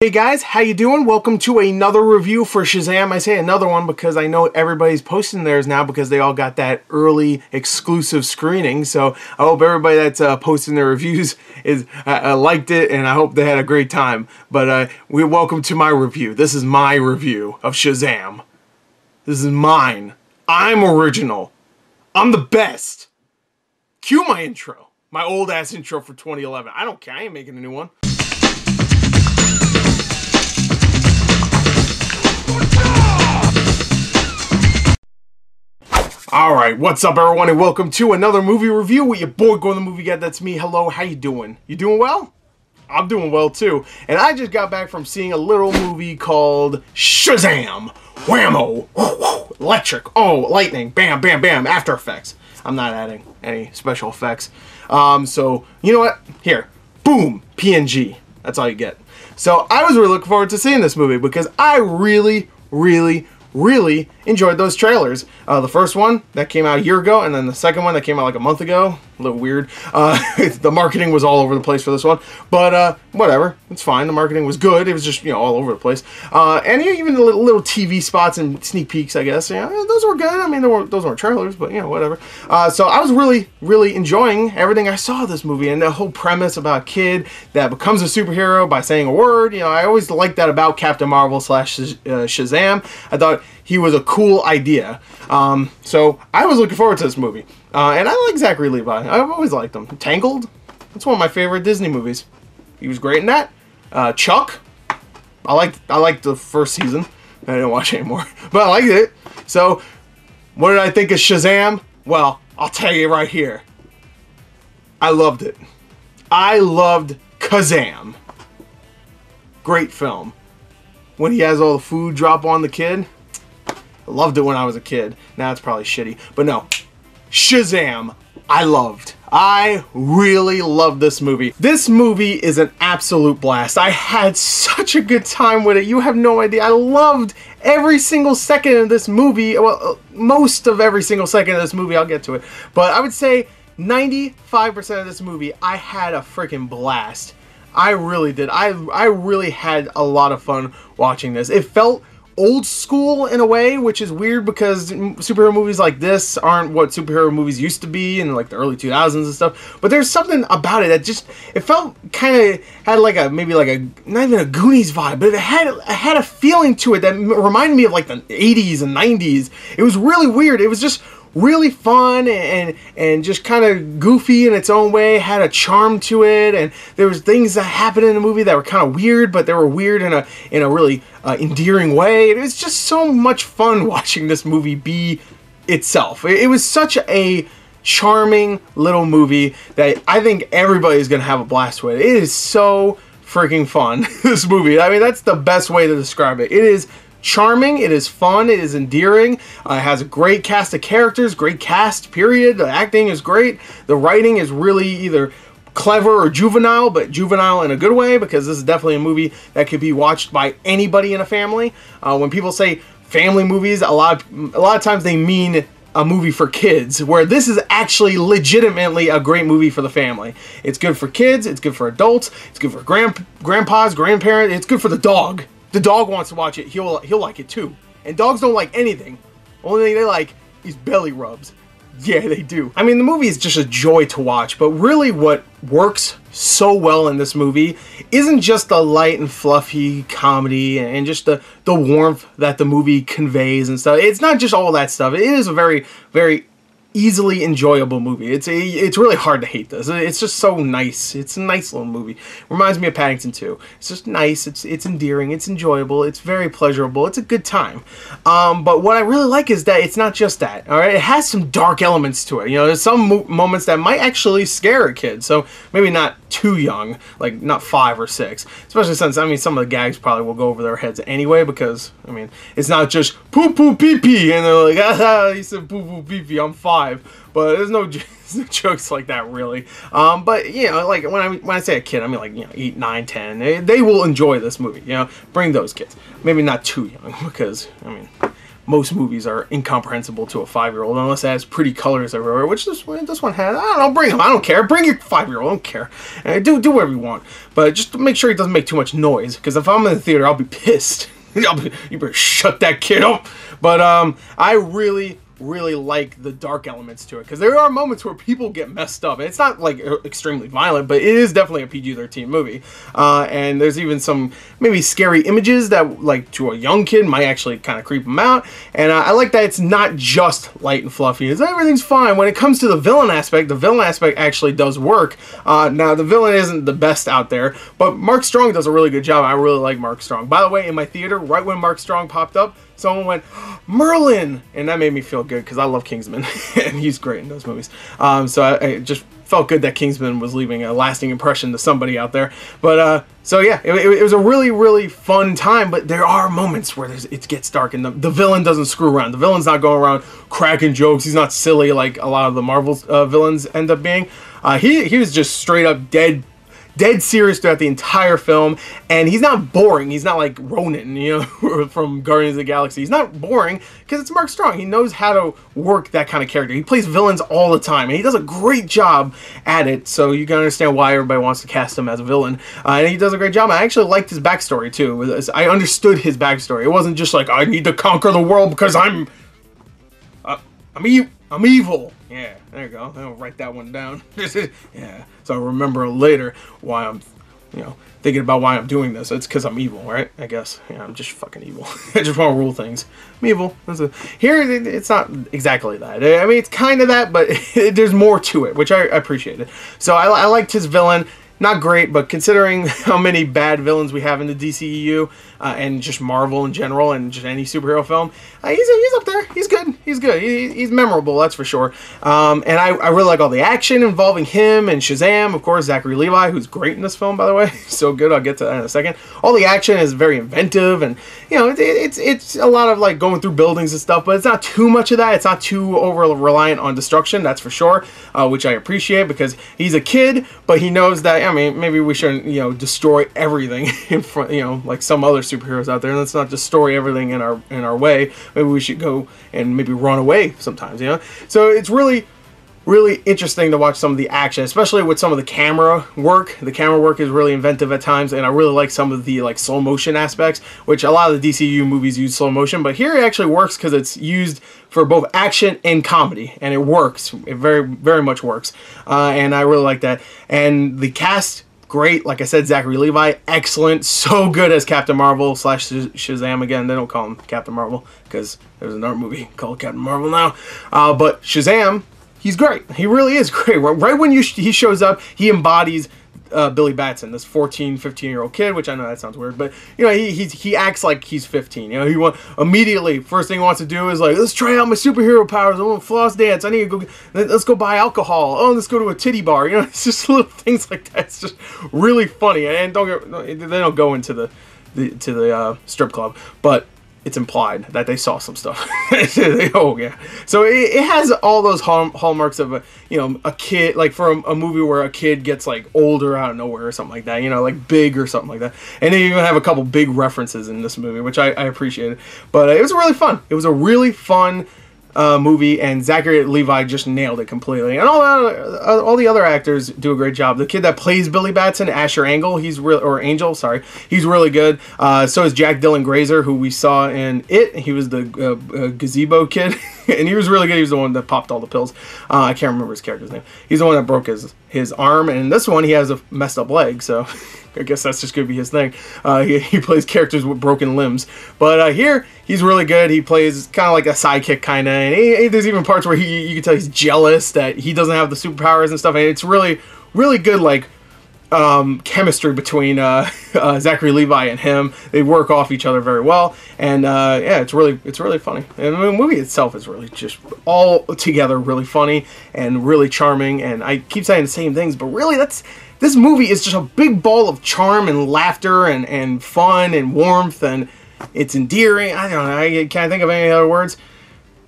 Hey guys, how you doing? Welcome to another review for Shazam. I say another one because I know everybody's posting theirs now because they all got that early exclusive screening. So I hope everybody that's posting their reviews is liked it, and I hope they had a great time. But welcome to my review. This is my review of Shazam. This is mine. I'm original. I'm the best. Cue my intro. My old ass intro for 2011. I don't care. I ain't making a new one. Alright, what's up everyone, and welcome to another movie review with your boy GorTheMovieGod. That's me. Hello, how you doing? You doing well? I'm doing well too. And I just got back from seeing a little movie called Shazam! Whammo! Electric! Oh, lightning! Bam, bam, bam! After Effects. I'm not adding any special effects. So, you know what? Here. Boom! PNG. That's all you get. So, I was really looking forward to seeing this movie because I really enjoyed those trailers. The first one that came out a year ago, and then the second one that came out like a month ago. A little weird. The marketing was all over the place for this one, but whatever, it's fine. The marketing was good. It was just, you know, all over the place. And even the little TV spots and sneak peeks, I guess, yeah, those were good. I mean, those weren't trailers, but you know, whatever. So I was really enjoying everything I saw of this movie, and the whole premise about a kid that becomes a superhero by saying a word. You know, I always liked that about Captain Marvel / Shazam. I thought he was a cool idea. So I was looking forward to this movie. And I like Zachary Levi. I've always liked him. Tangled? That's one of my favorite Disney movies. He was great in that. Chuck? I liked the first season. I didn't watch it anymore. But I liked it. So, what did I think of Shazam? Well, I'll tell you right here. I loved it. I loved Kazam. Great film. When he has all the food drop on the kid. I loved it when I was a kid. Now it's probably shitty. But no. Shazam, I loved. I really loved this movie. This movie is an absolute blast. I had such a good time with it. You have no idea. I loved every single second of this movie. Well, most of every single second of this movie. I'll get to it. But I would say 95% of this movie, I had a freaking blast. I really did. I really had a lot of fun watching this. It felt old school in a way, which is weird because superhero movies like this aren't what superhero movies used to be in like the early 2000s and stuff. But there's something about it that just, it felt kind of had like a, maybe like a, not even a Goonies vibe, but it had a feeling to it that reminded me of like the 80s and 90s. It was really weird. It was just really fun and just kind of goofy in its own way, had a charm to it, and there was things that happened in the movie that were kind of weird, but they were weird in a really endearing way. It was just so much fun watching this movie be itself. It was such a charming little movie that I think everybody's gonna have a blast with. It is so freaking fun, this movie. I mean, that's the best way to describe it. It is charming, it is fun, it is endearing, it has a great cast of characters, great cast, period. The acting is great, the writing is really either clever or juvenile, but juvenile in a good way, because this is definitely a movie that could be watched by anybody in a family. When people say family movies, a lot of times they mean a movie for kids, where this is actually legitimately a great movie for the family. It's good for kids, it's good for adults, it's good for grandpas, grandparents, it's good for the dog. The dog wants to watch it, he'll like it too. And dogs don't like anything. Only thing they like is belly rubs. Yeah, they do. I mean, the movie is just a joy to watch, but really what works so well in this movie isn't just the light and fluffy comedy and just the warmth that the movie conveys and stuff. It's not just all that stuff. It is a very easily enjoyable movie. It's really hard to hate this. It's just so nice. It's a nice little movie. Reminds me of Paddington 2. It's just nice. It's endearing. It's enjoyable. It's very pleasurable. It's a good time. But what I really like is that it's not just that. All right, it has some dark elements to it. You know, there's some moments that might actually scare a kid. So maybe not too young, like not 5 or 6. Especially since, I mean, some of the gags probably will go over their heads anyway, because I mean, it's not just poo poo pee pee and they're like, ah, he said poo poo pee pee. I'm 5. But there's no jokes like that really. But you know, like when I say a kid, I mean like, you know, 8, 9, 10. They will enjoy this movie. You know, bring those kids. Maybe not too young, because I mean, most movies are incomprehensible to a 5-year-old unless it has pretty colors everywhere, which this one has. I don't know, bring them. I don't care. Bring your 5-year-old. I don't care. Do whatever you want. But just make sure he doesn't make too much noise, because if I'm in the theater, I'll be pissed. You better shut that kid up. But I really like the dark elements to it, because there are moments where people get messed up, and it's not like extremely violent, but it is definitely a PG-13 movie, and there's even some maybe scary images that, like, to a young kid might actually kind of creep them out. And I like that it's not just light and fluffy. Everything's fine. When it comes to the villain aspect actually does work. Now the villain isn't the best out there, but Mark Strong does a really good job. I really like Mark Strong. By the way, in my theater, right when Mark Strong popped up, someone went, Merlin! And that made me feel good, because I love Kingsman, and he's great in those movies. So I just felt good that Kingsman was leaving a lasting impression to somebody out there. But, so yeah, it was a really fun time, but there are moments where it gets dark, and the villain doesn't screw around. The villain's not going around cracking jokes. He's not silly like a lot of the Marvel villains end up being. He was just straight up dead serious throughout the entire film, and he's not boring. He's not like Ronan, you know, from Guardians of the Galaxy. He's not boring because it's Mark Strong. He knows how to work that kind of character. He plays villains all the time, and he does a great job at it, so you can understand why everybody wants to cast him as a villain. And he does a great job. I actually liked his backstory, too. I understood his backstory. It wasn't just like, I need to conquer the world because I'm evil. Yeah, there you go. I'll write that one down. Yeah, so I remember later why I'm, thinking about why I'm doing this. It's because I'm evil, right? I guess. Yeah, I'm just fucking evil. I just want to rule things. I'm evil. Here, it's not exactly that. I mean, it's kind of that, but there's more to it, which I appreciated. So I liked his villain. Not great, but considering how many bad villains we have in the DCEU and just Marvel in general and just any superhero film, he's up there. He's good. He's good. He's memorable, that's for sure. And I really like all the action involving him and Shazam. Of course, Zachary Levi, who's great in this film, by the way. So good. I'll get to that in a second. All the action is very inventive, and it's a lot of like going through buildings and stuff, but it's not too much of that. It's not too over reliant on destruction, that's for sure, which I appreciate, because he's a kid, but he knows that. I mean, maybe we shouldn't, destroy everything in front, like some other superheroes out there. Let's not destroy everything in our way. Maybe we should go and maybe run away sometimes, So it's really interesting to watch some of the action, especially with some of the camera work. The camera work is really inventive at times, and I really like some of the like slow motion aspects, which a lot of the DCU movies use slow motion, but here it actually works because it's used for both action and comedy, and it works. It very much works, and I really like that. And the cast, great. Like I said, Zachary Levi, excellent. So good as Captain Marvel / Shazam. Again, they don't call him Captain Marvel because there's another movie called Captain Marvel now. But Shazam, he's great. He really is great. Right when he shows up, he embodies Billy Batson, this 14, 15-year-old kid, which I know that sounds weird, but he acts like he's 15. Immediately first thing he wants to do is like, let's try out my superhero powers. I want to floss dance. I need to go. Let's go buy alcohol. Oh, let's go to a titty bar. It's just little things like that. It's just really funny. And they don't go into the strip club, but it's implied that they saw some stuff. Oh yeah. So it has all those hallmarks of a kid, like for a movie where a kid gets like older out of nowhere or something like that, like Big or something like that. And they even have a couple big references in this movie, which I appreciated. But it was really fun. It was a really fun movie, and Zachary Levi just nailed it completely. And all the other actors do a great job. The kid that plays Billy Batson, Asher Angel, he's really good. So is Jack Dylan Grazer, who we saw in It. He was the gazebo kid, and he was really good. He was the one that popped all the pills. I can't remember his character's name. He's the one that broke his arm, and in this one he has a messed up leg, so I guess that's just gonna be his thing. He plays characters with broken limbs, but here he's really good. He plays kind of like a sidekick kind of, and there's even parts where you can tell he's jealous that he doesn't have the superpowers and stuff, and it's really good like chemistry between Zachary Levi and him. They work off each other very well, and yeah, it's really funny. And the movie itself is really just all together really funny and really charming. And I keep saying the same things, but really this movie is just a big ball of charm and laughter and fun and warmth, and it's endearing. I don't know, I can't think of any other words.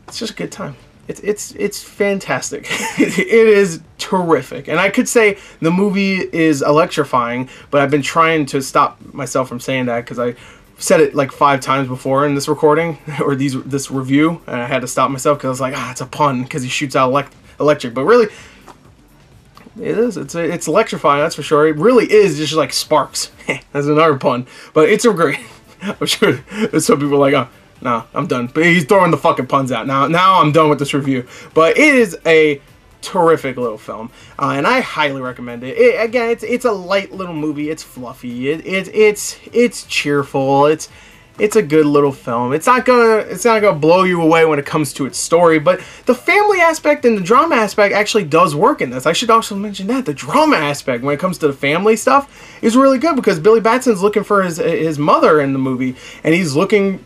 It's just a good time. It's fantastic. It is terrific. And I could say the movie is electrifying, but I've been trying to stop myself from saying that because I said it like 5 times before in this recording or this review, and I had to stop myself because I was like, it's a pun because he shoots out electric. But really, it is. It's electrifying, that's for sure. It really is just like sparks. That's another pun. But it's a great. I'm sure there's some people like, no, I'm done. But he's throwing the fucking puns out. Now I'm done with this review. But it is a terrific little film, and I highly recommend it. Again, it's a light little movie. It's fluffy. It's cheerful. It's a good little film. It's not gonna blow you away when it comes to its story, but the family aspect and the drama aspect actually does work in this. I should also mention that the drama aspect when it comes to the family stuff is really good, because Billy Batson's looking for his mother in the movie, and he's looking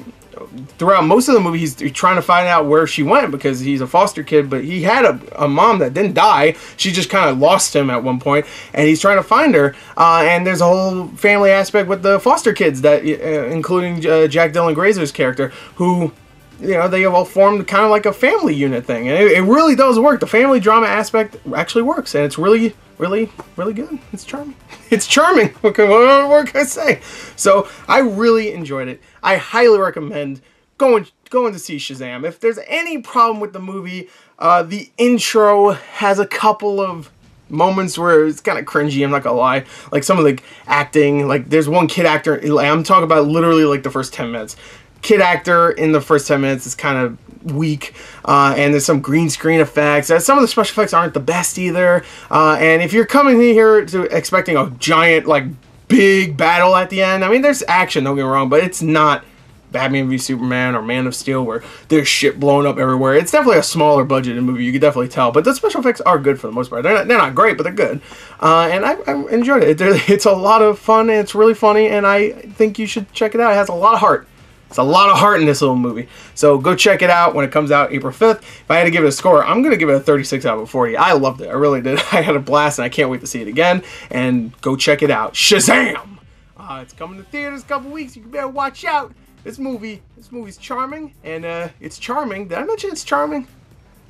throughout most of the movie. He's trying to find out where she went, because he's a foster kid, but he had a mom that didn't die. She just kind of lost him at one point, and he's trying to find her. And there's a whole family aspect with the foster kids, that including Jack Dylan Grazer's character, who, you know, they have all formed kind of like a family unit thing, and it really does work. The family drama aspect actually works, and it's really, really, really good. It's charming. It's charming. What can I say? So I really enjoyed it. I highly recommend going to see Shazam. If there's any problem with the movie, the intro has a couple of moments where it's kind of cringy, I'm not gonna lie. Like some of the acting, like there's one kid actor, I'm talking about literally like the first 10 minutes. Kid actor in the first 10 minutes is kind of weak, and there's some green screen effects. Some of the special effects aren't the best either, and if you're coming here to expecting a giant, like, big battle at the end, I mean, there's action, don't get me wrong, but it's not Batman v Superman or Man of Steel where there's shit blowing up everywhere. It's definitely a smaller budgeted movie, you can definitely tell, but the special effects are good for the most part. They're not great, but they're good, and I enjoyed it. It's a lot of fun, and it's really funny, and I think you should check it out. It has a lot of heart. It's a lot of heart in this little movie. So go check it out when it comes out April 5th. If I had to give it a score, I'm going to give it a 36 out of 40. I loved it. I really did. I had a blast, and I can't wait to see it again. And go check it out. Shazam! It's coming to theaters in a couple weeks. You better watch out. This movie's charming, and it's charming. Did I mention it's charming?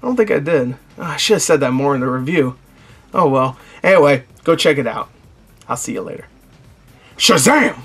I don't think I did. I should have said that more in the review. Oh well. Anyway, go check it out. I'll see you later. Shazam!